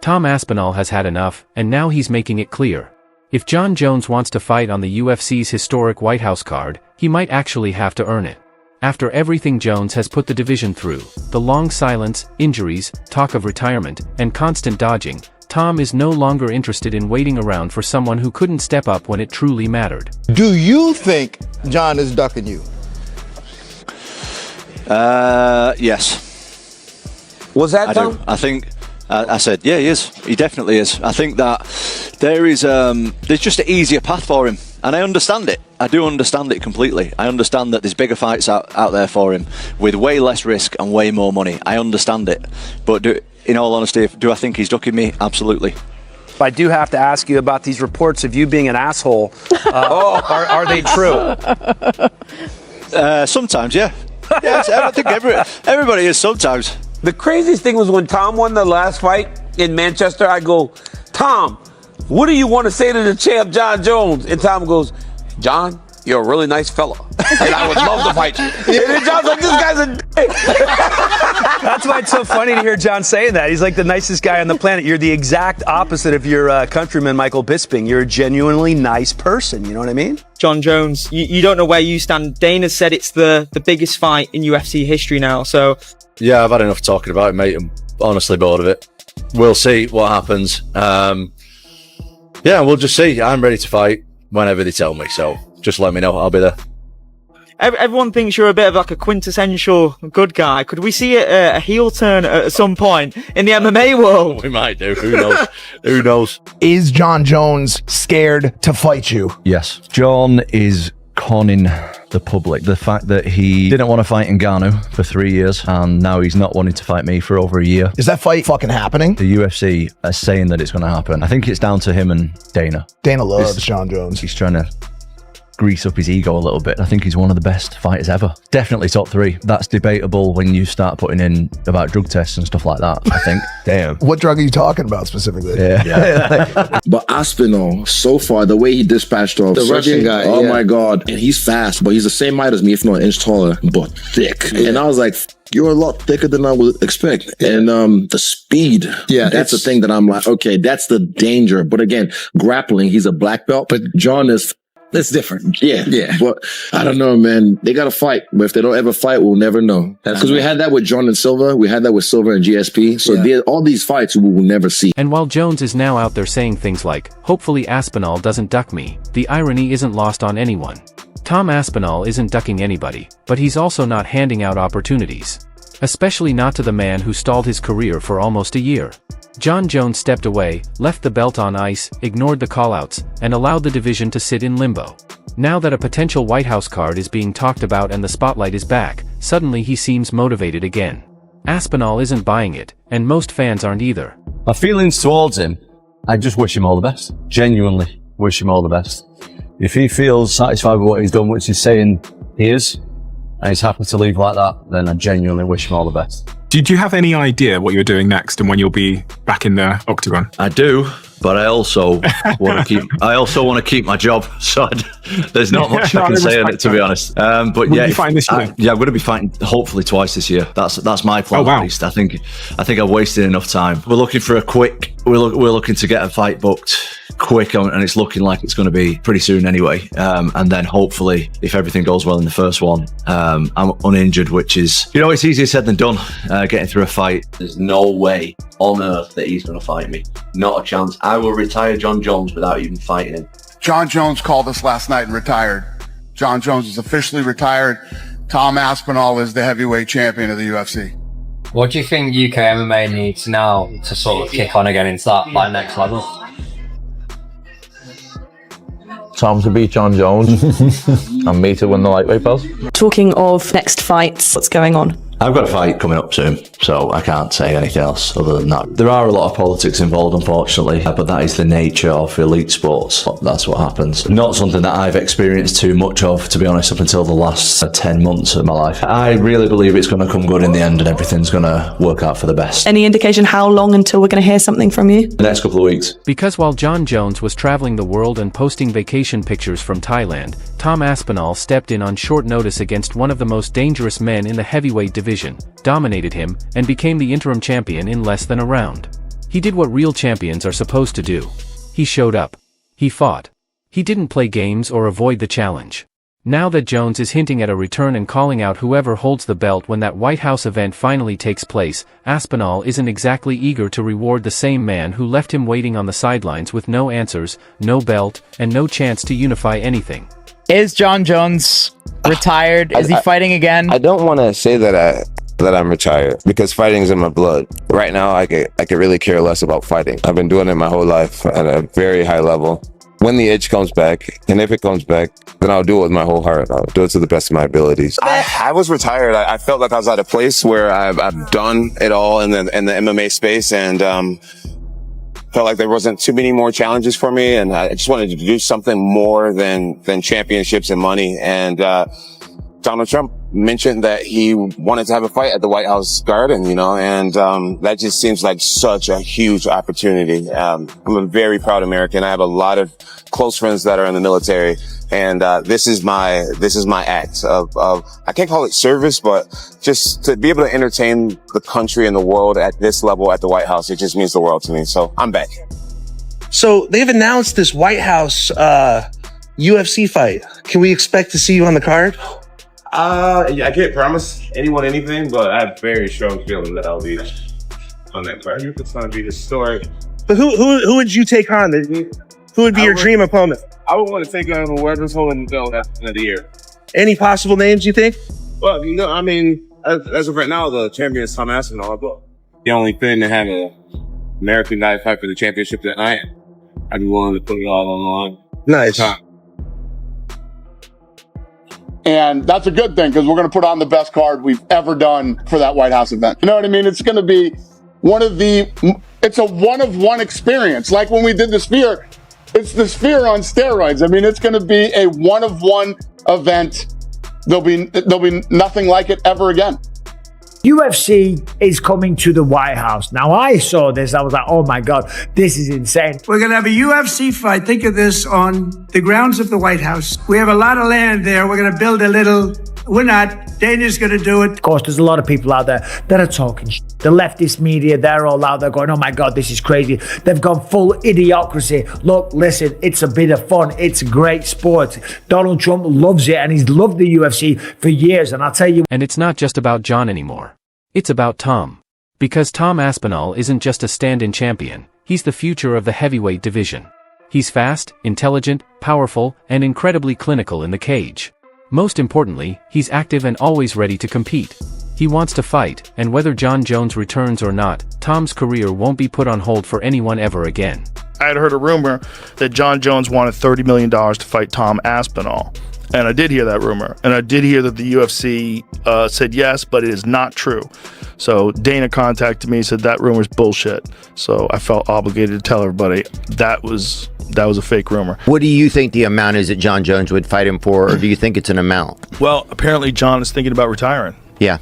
Tom Aspinall has had enough, and now he's making it clear. If Jon Jones wants to fight on the UFC's historic White House card, he might actually have to earn it. After everything Jones has put the division through, the long silence, injuries, talk of retirement, and constant dodging, Tom is no longer interested in waiting around for someone who couldn't step up when it truly mattered. Do you think Jon is ducking you? Yes. Was that I Tom? do. I think I said, yeah, he is. He definitely is. I think that there's just an easier path for him, and I understand it. I do understand it completely. I understand that there's bigger fights out there for him with way less risk and way more money. I understand it, but in all honesty, do I think he's ducking me? Absolutely. I do have to ask you about these reports of you being an asshole. Are they true? Sometimes, yeah. Yes, I think everybody is sometimes. The craziest thing was when Tom won the last fight in Manchester, I go, Tom, what do you want to say to the champ, Jon Jones? And Tom goes, Jon, you're a really nice fella, and I would love to fight you. And then Jon's like, this guy's a dick. That's why it's so funny to hear Jon saying that. He's like the nicest guy on the planet. You're the exact opposite of your countryman, Michael Bisping. You're a genuinely nice person. You know what I mean? Jon Jones, you don't know where you stand. Dana said it's the biggest fight in UFC history now, so... Yeah, I've had enough talking about it, mate. I'm honestly bored of it. We'll see what happens. Yeah, we'll just see. I'm ready to fight whenever they tell me, so just let me know. I'll be there. Everyone thinks you're a bit of like a quintessential good guy. Could we see a heel turn at some point in the MMA world? We might do. Who knows? Who knows? Is Jon Jones scared to fight you? Yes. Jon is conning the public. The fact that he didn't want to fight Ngannou for 3 years and now he's not wanting to fight me for over a year. Is that fight fucking happening? The UFC are saying that it's going to happen. I think it's down to him and Dana. Dana loves Jon Jones. He's trying to grease up his ego a little bit. I think he's one of the best fighters ever. Definitely top 3. That's debatable when you start putting in about drug tests and stuff like that, I think. Damn. What drug are you talking about specifically? Yeah. But Aspinall, so far, the way he dispatched off The Russian guy, oh yeah. my God. And he's fast, but he's the same height as me, if not an inch taller, but thick. Yeah. And I was like, you're a lot thicker than I would expect. Yeah. And the speed, that's the thing that I'm like, okay, that's the danger. But again, grappling, he's a black belt, but Jon is... It's different. Yeah. But I don't know, man. They got to fight. But if they don't ever fight, we'll never know. Because we had that with Jon and Silva. We had that with Silva and GSP. So all these fights we will never see. And while Jones is now out there saying things like, hopefully Aspinall doesn't duck me, the irony isn't lost on anyone. Tom Aspinall isn't ducking anybody, but he's also not handing out opportunities. Especially not to the man who stalled his career for almost a year. Jon Jones stepped away, left the belt on ice, ignored the callouts, and allowed the division to sit in limbo. Now that a potential White House card is being talked about and the spotlight is back, suddenly he seems motivated again. Aspinall isn't buying it, and most fans aren't either. My feelings towards him, I just wish him all the best. Genuinely wish him all the best. If he feels satisfied with what he's done, which he's saying he is, and he's happy to leave like that, then I genuinely wish him all the best. Did you have any idea what you're doing next and when you'll be back in the octagon? I do, but I also want to keep my job. So there's not much I can say on it, to be honest. But Will you be fighting this year? I'm going to be fighting hopefully twice this year. That's my plan. Oh, wow. At least I think I've wasted enough time. We're looking for a quick. We're looking to get a fight booked quick, and it's looking like it's going to be pretty soon anyway. And then hopefully, if everything goes well in the first one, I'm uninjured, which is, it's easier said than done. Getting through a fight. There's no way on earth that he's going to fight me. Not a chance. I will retire Jon Jones without even fighting him. Jon Jones called us last night and retired. Jon Jones is officially retired. Tom Aspinall is the heavyweight champion of the UFC. What do you think UK MMA needs now to sort of kick on again into that next level? Tom to beat Jon Jones and me to win the lightweight belt. Talking of next fights, what's going on? I've got a fight coming up soon, so I can't say anything else other than that. There are a lot of politics involved, unfortunately, but that is the nature of elite sports. That's what happens. Not something that I've experienced too much of, to be honest, up until the last 10 months of my life. I really believe it's going to come good in the end and everything's going to work out for the best. Any indication how long until we're going to hear something from you? The next couple of weeks. Because while Jon Jones was traveling the world and posting vacation pictures from Thailand, Tom Aspinall stepped in on short notice against one of the most dangerous men in the heavyweight division, dominated him, and became the interim champion in less than a round. He did what real champions are supposed to do. He showed up. He fought. He didn't play games or avoid the challenge. Now that Jones is hinting at a return and calling out whoever holds the belt when that White House event finally takes place, Aspinall isn't exactly eager to reward the same man who left him waiting on the sidelines with no answers, no belt, and no chance to unify anything. Is Jon Jones retired? Is he fighting again? I don't want to say that I'm retired because fighting's in my blood. Right now, I could really care less about fighting. I've been doing it my whole life at a very high level. When the itch comes back, and if it comes back, then I'll do it with my whole heart. I'll do it to the best of my abilities. I was retired. I felt like I was at a place where I've done it all in the MMA space, and felt like there wasn't too many more challenges for me, and I just wanted to do something more than championships and money. And Donald Trump mentioned that he wanted to have a fight at the White House Garden, and that just seems like such a huge opportunity. I'm a very proud American. I have a lot of close friends that are in the military, and this is my act of I can't call it service, but just to be able to entertain the country and the world at this level at the White House, it just means the world to me. So I'm back. So they've announced this White House UFC fight. Can we expect to see you on the card? I can't promise anyone anything, but I have very strong feeling that I'll be on that card. It's going to be historic. But who would you take on? Who would be your dream opponent? I would want to take on whoever's holding the belt at the end of the year. Any possible names you think? Well, as of right now, the champion is Tom Aspinall. But the only thing to have an American guy fight for the championship that night, I'd be willing to put it all on the line. Nice. And that's a good thing because we're going to put on the best card we've ever done for that White House event. You know what I mean? It's going to be it's a one-of-one experience. Like when we did the Sphere, it's the Sphere on steroids. I mean, it's going to be a one-of-one event. There'll be nothing like it ever again. UFC is coming to the White House. Now, I saw this. I was like, oh my God, this is insane. We're going to have a UFC fight. Think of this on the grounds of the White House. We have a lot of land there. We're going to build a little. We're not. Dana's going to do it. Of course, there's a lot of people out there that are talking shit. The leftist media, they're all out there going, oh my God, this is crazy. They've gone full idiocracy. Look, listen, it's a bit of fun. It's a great sport. Donald Trump loves it, and he's loved the UFC for years. And I'll tell you. And it's not just about Jon anymore. It's about Tom. Because Tom Aspinall isn't just a stand-in champion, he's the future of the heavyweight division. He's fast, intelligent, powerful, and incredibly clinical in the cage. Most importantly, he's active and always ready to compete. He wants to fight, and whether Jon Jones returns or not, Tom's career won't be put on hold for anyone ever again. I had heard a rumor that Jon Jones wanted $30 million to fight Tom Aspinall. And I did hear that rumor. And I did hear that the UFC said yes, but it is not true. So Dana contacted me, said that rumor's bullshit. So I felt obligated to tell everybody that was a fake rumor. What do you think the amount is that Jon Jones would fight him for, or do you think it's an amount? Well, apparently Jon is thinking about retiring. Yeah.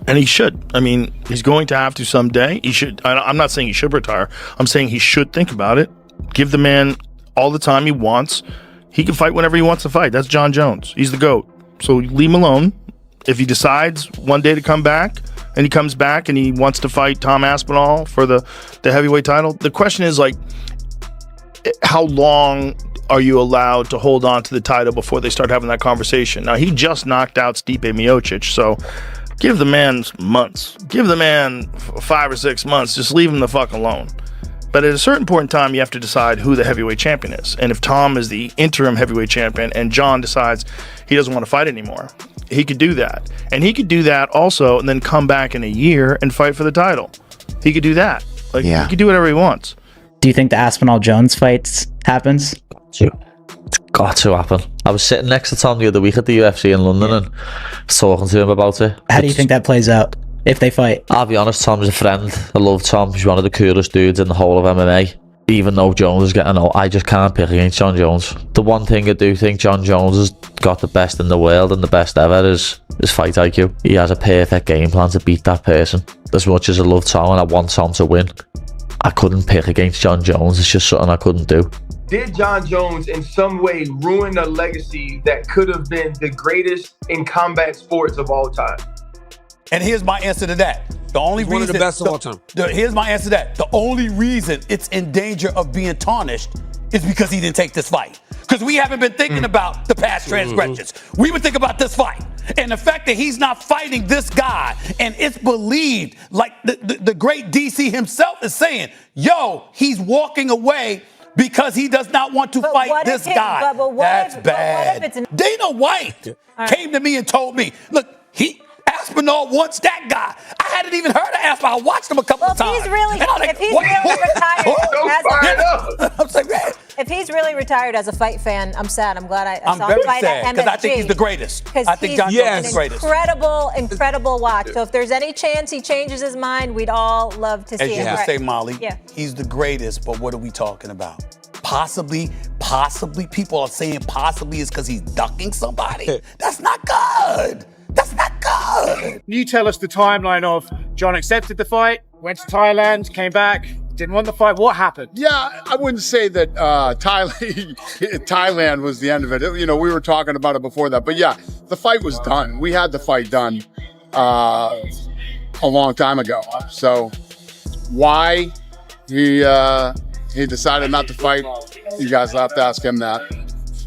And he should. I mean, he's going to have to someday. He should. I'm not saying he should retire. I'm saying he should think about it. Give the man all the time he wants. He can fight whenever he wants to fight. That's Jon Jones. He's the GOAT. So leave him alone. If he decides one day to come back, and he comes back and he wants to fight Tom Aspinall for the heavyweight title, the question is, like, how long are you allowed to hold on to the title before they start having that conversation? Now, he just knocked out Stipe Miocic, so give the man months. Give the man 5 or 6 months. Just leave him the fuck alone. But at a certain point in time, you have to decide who the heavyweight champion is. And if Tom is the interim heavyweight champion and Jon decides he doesn't want to fight anymore, he could do that. And he could do that also and then come back in a year and fight for the title. He could do that. Like, he could do whatever he wants. Do you think the Aspinall-Jones fight happens? It's got to happen. I was sitting next to Tom the other week at the UFC in London and talking to him about it. How do you think that plays out if they fight? I'll be honest, Tom's a friend. I love Tom. He's one of the coolest dudes in the whole of MMA. Even though Jones is getting old, I just can't pick against Jon Jones. The one thing I do think Jon Jones has got the best in the world and the best ever is fight IQ. He has a perfect game plan to beat that person. As much as I love Tom and I want Tom to win, I couldn't pick against Jon Jones. It's just something I couldn't do. Did Jon Jones in some way ruin a legacy that could have been the greatest in combat sports of all time? And here's my answer to that. The only He's one of the best of all time. Here's my answer to that. The only reason it's in danger of being tarnished is because he didn't take this fight. Because we haven't been thinking about the past transgressions. We would think about this fight. And the fact that he's not fighting this guy, and it's believed, like the great DC himself is saying, yo, he's walking away because he does not want to fight this guy. That's bad. Dana White came to me and told me, look, Aspinall wants that guy. I hadn't even heard of Aspinall. I watched him a couple of times. If he's really retired as a fight fan, I'm sad. I'm glad I saw him fight at MSG. Because I think he's the greatest. I think Jon Jones is the greatest. Incredible watch. So if there's any chance he changes his mind, we'd all love to see it. As you say, Molly, yeah. He's the greatest, but what are we talking about? Possibly, people are saying possibly is because he's ducking somebody. That's not good. That's not good. Can you tell us the timeline of Jon accepted the fight, went to Thailand, came back, didn't want the fight? What happened? Yeah, I wouldn't say that Thailand was the end of it. You know, we were talking about it before that. But yeah, the fight was done. We had the fight done a long time ago. So why he decided not to fight, you guys have to ask him that.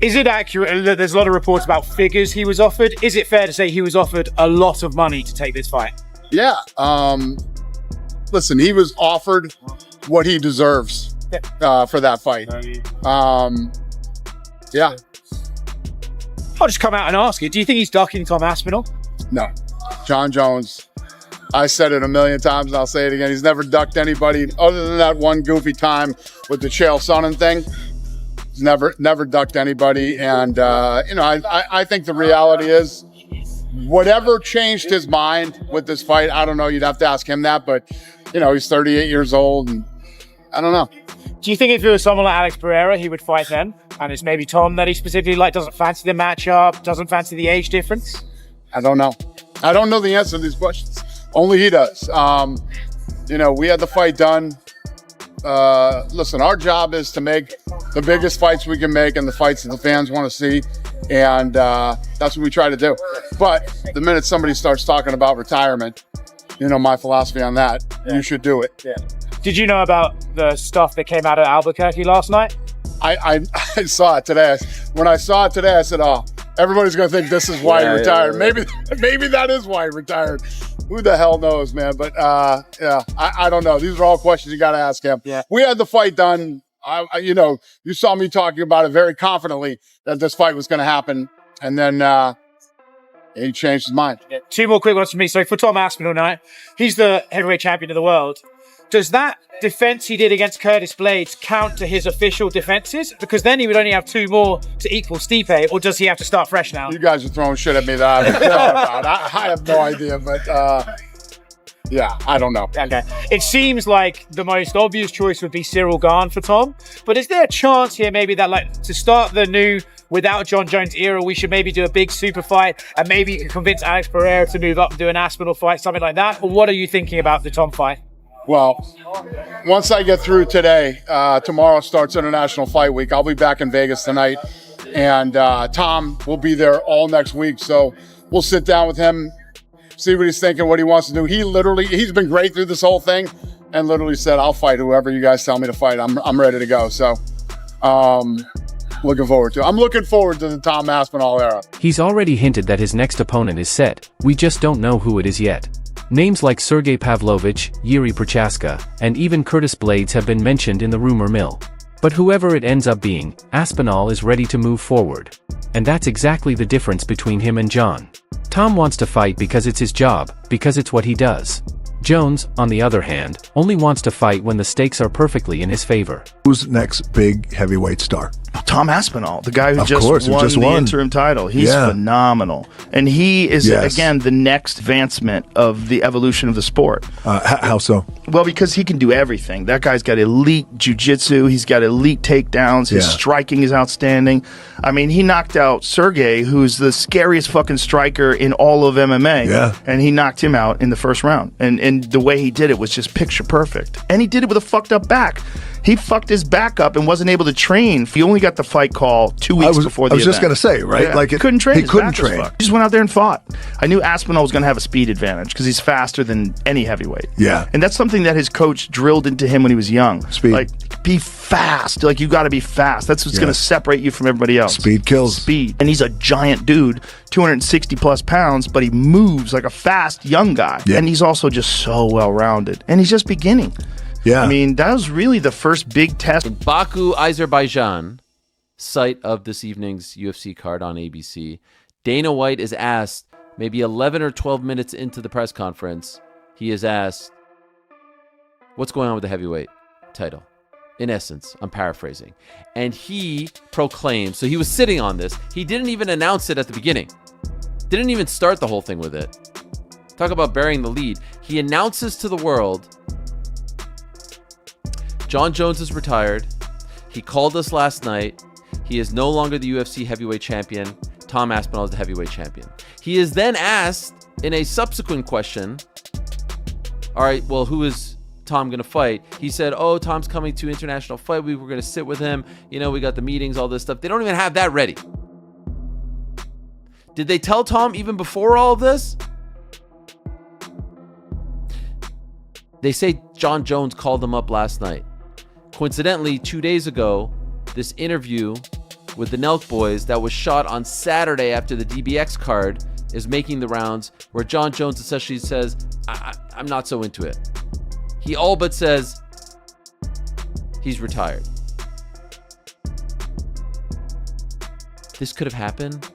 Is it accurate that there's a lot of reports about figures he was offered? Is it fair to say he was offered a lot of money to take this fight? Yeah. Listen, he was offered what he deserves for that fight. Yeah. I'll just come out and ask you. Do you think he's ducking Tom Aspinall? No. Jon Jones, I said it a million times and I'll say it again. He's never ducked anybody other than that one goofy time with the Chael Sonnen thing. He's never ducked anybody. And, I think the reality is whatever changed his mind with this fight, I don't know. You'd have to ask him that. But, he's 38 years old and I don't know. Do you think if it was someone like Alex Pereira, he would fight then? And it's maybe Tom that he specifically doesn't fancy the matchup, doesn't fancy the age difference? I don't know. I don't know the answer to these questions. Only he does. We had the fight done. Listen, our job is to make the biggest fights we can make and the fights that the fans want to see. And that's what we try to do. But the minute somebody starts talking about retirement, my philosophy on that, you should do it. Yeah. Did you know about the stuff that came out of Albuquerque last night? I saw it today. When I saw it today, I said, oh, everybody's going to think this is why he retired. Maybe that is why he retired. Who the hell knows, man? But I don't know. These are all questions you got to ask him. Yeah. We had the fight done. You saw me talking about it very confidently that this fight was going to happen. And then he changed his mind. Yeah. Two more quick ones for me. So for Tom Aspinall now, he's the heavyweight champion of the world. Does that defense he did against Curtis Blades count to his official defenses? Because then he would only have two more to equal Stipe, or does he have to start fresh now? You guys are throwing shit at me that I haven't thought about. I have no idea, but I don't know. Okay. It seems like the most obvious choice would be Cyril Gane for Tom, but is there a chance here maybe that to start the new without Jon Jones era, we should maybe do a big super fight and maybe you can convince Alex Pereira to move up and do an Aspinall fight, something like that? Or what are you thinking about the Tom fight? Well, once I get through today, tomorrow starts International Fight Week. I'll be back in Vegas tonight, and Tom will be there all next week. So we'll sit down with him, see what he's thinking, what he wants to do. He's been great through this whole thing, and literally said, "I'll fight whoever you guys tell me to fight. I'm ready to go." So, looking forward to it. I'm looking forward to the Tom Aspinall era. He's already hinted that his next opponent is set. We just don't know who it is yet. Names like Sergey Pavlovich, Yuri Prochaska, and even Curtis Blades have been mentioned in the rumor mill. But whoever it ends up being, Aspinall is ready to move forward. And that's exactly the difference between him and Jon. Tom wants to fight because it's his job, because it's what he does. Jones, on the other hand, only wants to fight when the stakes are perfectly in his favor. Who's next big heavyweight star? Tom Aspinall, the guy who just won the interim title. He's phenomenal. And he is, again, the next advancement of the evolution of the sport. How so? Well, because he can do everything. That guy's got elite jiu-jitsu. He's got elite takedowns. His striking is outstanding. I mean, he knocked out Sergey, who's the scariest fucking striker in all of MMA. Yeah. And he knocked him out in the first round. And the way he did it was just picture perfect. And he did it with a fucked up back. He fucked his back up and wasn't able to train. He only got the fight call 2 weeks before the event. I was just going to say, right? Yeah. Like He couldn't train. He His couldn't back was train. fucked. He just went out there and fought. I knew Aspinall was going to have a speed advantage because he's faster than any heavyweight. Yeah. And that's something that his coach drilled into him when he was young. Speed. Like, be fast. Like, you got to be fast. That's what's going to separate you from everybody else. Speed kills. Speed. And he's a giant dude, 260 plus pounds, but he moves like a fast young guy. Yeah. And he's also just so well-rounded. And he's just beginning. Yeah. I mean, that was really the first big test. In Baku, Azerbaijan, site of this evening's UFC card on ABC, Dana White is asked, maybe 11 or 12 minutes into the press conference, he is asked, what's going on with the heavyweight title? In essence, I'm paraphrasing. And he proclaimed, so he was sitting on this. He didn't even announce it at the beginning. Didn't even start the whole thing with it. Talk about burying the lead. He announces to the world, Jon Jones is retired. He called us last night. He is no longer the UFC heavyweight champion. Tom Aspinall is the heavyweight champion. He is then asked in a subsequent question, all right, well, who is Tom going to fight? He said, oh, Tom's coming to international fight. We were going to sit with him. You know, we got the meetings, all this stuff. They don't even have that ready. Did they tell Tom even before all of this? They say Jon Jones called him up last night. Coincidentally, 2 days ago, this interview with the Nelk boys that was shot on Saturday after the DBX card is making the rounds, where Jon Jones essentially says, I'm not so into it. He all but says he's retired. This could have happened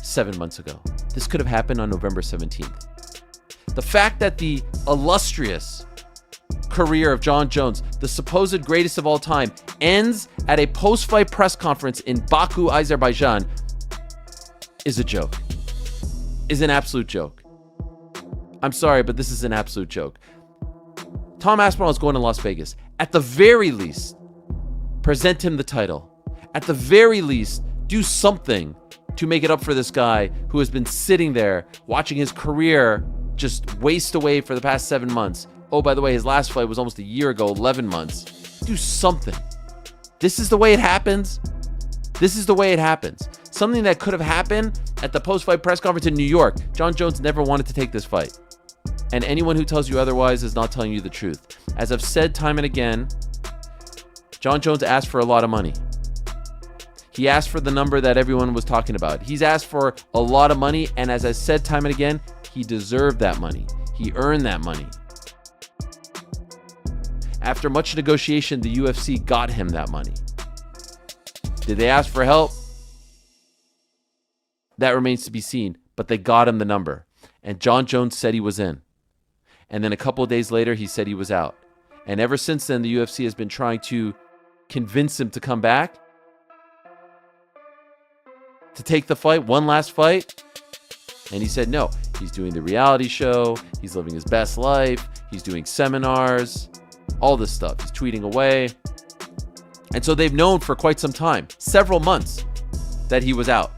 7 months ago. This could have happened on November 17th. The fact that the illustrious career of Jon Jones, the supposed greatest of all time, ends at a post-fight press conference in Baku, Azerbaijan, is a joke. Is an absolute joke. I'm sorry, but this is an absolute joke. Tom Aspinall is going to Las Vegas. At the very least, present him the title. At the very least, do something to make it up for this guy who has been sitting there watching his career just waste away for the past 7 months. Oh, by the way, his last fight was almost a year ago, 11 months. Do something. This is the way it happens. This is the way it happens. Something that could have happened at the post-fight press conference in New York. Jon Jones never wanted to take this fight. And anyone who tells you otherwise is not telling you the truth. As I've said time and again, Jon Jones asked for a lot of money. He asked for the number that everyone was talking about. He's asked for a lot of money, and as I said time and again, he deserved that money. He earned that money. After much negotiation, the UFC got him that money. Did they ask for help? That remains to be seen, but they got him the number. And Jon Jones said he was in. And then a couple of days later, he said he was out. And ever since then, the UFC has been trying to convince him to come back, to take the fight, one last fight. And he said no. He's doing the reality show. He's living his best life. He's doing seminars, all this stuff. He's tweeting away. And so they've known for quite some time, several months, that he was out.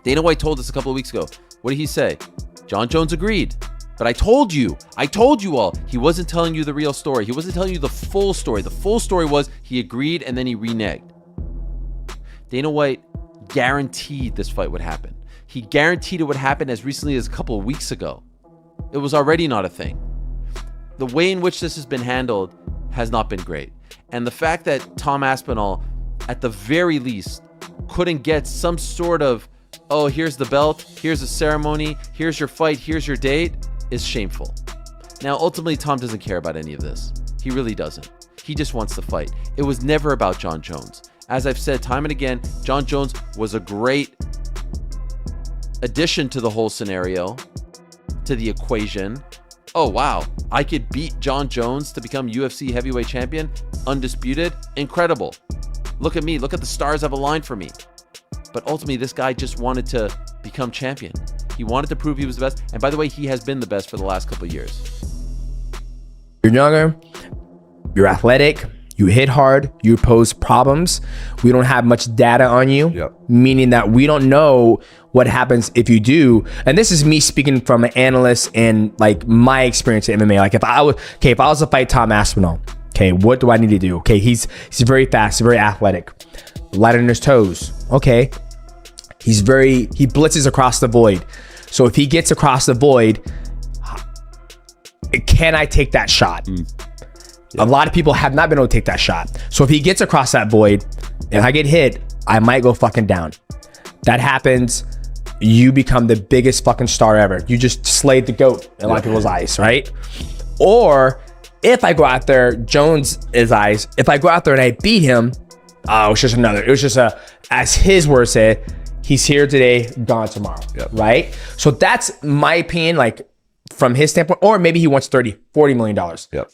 Dana White told us a couple of weeks ago. What did he say? Jon Jones agreed. But I told you all, he wasn't telling you the real story. He wasn't telling you the full story. The full story was he agreed and then he reneged. Dana White guaranteed this fight would happen. He guaranteed it would happen as recently as a couple of weeks ago. It was already not a thing. The way in which this has been handled has not been great. And the fact that Tom Aspinall, at the very least, couldn't get some sort of, oh, here's the belt, here's a ceremony, here's your fight, here's your date, is shameful. Now, ultimately, Tom doesn't care about any of this. He really doesn't. He just wants the fight. It was never about Jon Jones. As I've said time and again, Jon Jones was a great addition to the whole scenario, to the equation. Oh, wow, I could beat Jon Jones to become UFC heavyweight champion, undisputed, incredible. Look at me, look at the stars I've aligned for me. But ultimately, this guy just wanted to become champion. He wanted to prove he was the best. And by the way, he has been the best for the last couple of years. You're younger, you're athletic, You hit hard, you pose problems. We don't have much data on you, meaning that we don't know what happens if you do. And this is me speaking from an analyst and like my experience in MMA. Like if I was to fight Tom Aspinall, okay, what do I need to do? Okay, he's very fast, very athletic, light on his toes. Okay, he blitzes across the void. So if he gets across the void, can I take that shot? A lot of people have not been able to take that shot. So if he gets across that void and I get hit, I might go fucking down. That happens, you become the biggest fucking star ever. You just slayed the GOAT in a lot of people's eyes, right? Or if I go out there, Jones' eyes, if I go out there and I beat him, it was just as his words said, he's here today, gone tomorrow, right? So that's my opinion, like from his standpoint, or maybe he wants $30, $40 million.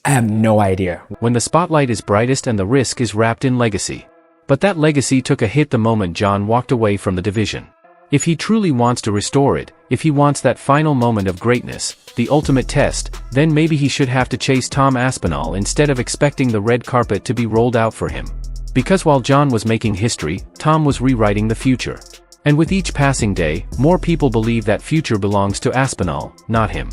I have no idea. When the spotlight is brightest and the risk is wrapped in legacy. But that legacy took a hit the moment Jon walked away from the division. If he truly wants to restore it, if he wants that final moment of greatness, the ultimate test, then maybe he should have to chase Tom Aspinall instead of expecting the red carpet to be rolled out for him. Because while Jon was making history, Tom was rewriting the future. And with each passing day, more people believe that future belongs to Aspinall, not him.